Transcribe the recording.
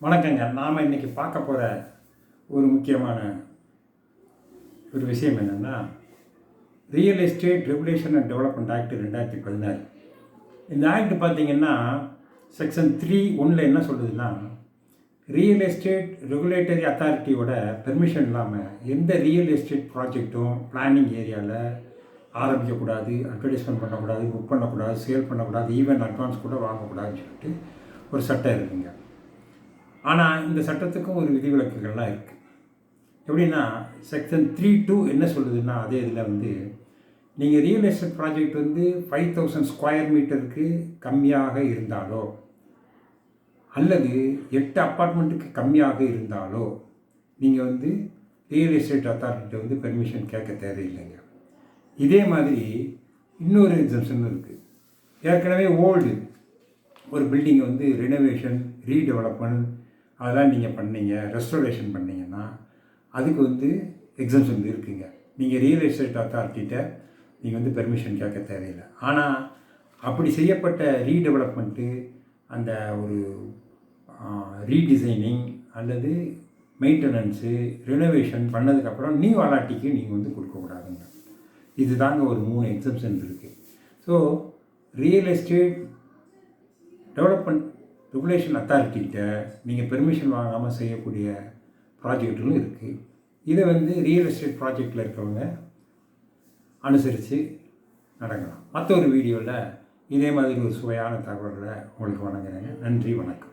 வணக்கங்க. நாம் இன்றைக்கி பார்க்க போகிற ஒரு முக்கியமான ஒரு விஷயம் என்னென்னா, real estate regulation and development act 2016. இந்த ஆக்ட் பார்த்திங்கன்னா செக்ஷன் 3(1) என்ன சொல்லுதுன்னா, ரியல் எஸ்டேட் ரெகுலேட்டரி அத்தாரிட்டியோட பெர்மிஷன் இல்லாமல் எந்த ரியல் எஸ்டேட் ப்ராஜெக்டும் பிளானிங் ஏரியாவில் ஆரம்பிக்கக்கூடாது, அட்வர்டைஸ்மெண்ட் பண்ணக்கூடாது, புக் பண்ணக்கூடாது, சேல் பண்ணக்கூடாது, ஈவன் அட்வான்ஸ் கூட வாங்கக்கூடாதுன்னு சொல்லிட்டு ஒரு சட்டம் இருக்குங்க. ஆனால் இந்த சட்டத்துக்கும் ஒரு விதிவிலக்குகள்லாம் இருக்குது. எப்படின்னா செக்ஷன் 3(2) என்ன சொல்லுதுன்னா, அதே இதில் நீங்கள் ரியல் எஸ்டேட் ப்ராஜெக்ட் 5,000 ஸ்கொயர் மீட்டருக்கு கம்மியாக இருந்தாலோ அல்லது 8 அப்பார்ட்மெண்ட்டுக்கு கம்மியாக இருந்தாலோ நீங்கள் ரியல் எஸ்டேட் அத்தாரிட்டிகிட்ட பெர்மிஷன் கேட்க தேவையில்லைங்க. இதே மாதிரி இன்னொரு எக்ஸம்ஷன் இருக்குது. ஏற்கனவே ஓல்டு ஒரு பில்டிங்கை ரெனோவேஷன், ரீடெவலப்மெண்ட் அதெல்லாம் நீங்கள் பண்ணீங்க, ரெஸ்டோரேஷன் பண்ணிங்கன்னா அதுக்கு எக்ஸம்ஷன் இருக்குங்க. நீங்கள் ரியல் எஸ்டேட் அத்தாரிட்டிகிட்ட நீங்கள் பெர்மிஷன் கேட்க தேவையில்லை. ஆனால் அப்படி செய்யப்பட்ட ரீடெவலப்மெண்ட்டு, அந்த ஒரு ரீடிசைனிங் அல்லது மெயின்டெனன்ஸு, ரெனோவேஷன் பண்ணதுக்கப்புறம் நியூ அலாட்டிக்கு நீங்கள் கொடுக்கக்கூடாதுங்க. இது தாங்க ஒரு 3 எக்ஸம்ஷன் இருக்குது. So real estate development regulation அத்தாரிட்டிகிட்ட நீங்கள் பெர்மிஷன் வாங்காமல் செய்யக்கூடிய ப்ராஜெக்டுகளும் இருக்குது. இதை ரியல் எஸ்டேட் ப்ராஜெக்டில் இருக்கவங்க அனுசரித்து நடக்கலாம். மற்ற ஒரு வீடியோவில் இதே மாதிரி ஒரு சுவையான தகவல்களை உங்களுக்கு வழங்குறேங்க. நன்றி, வணக்கம்.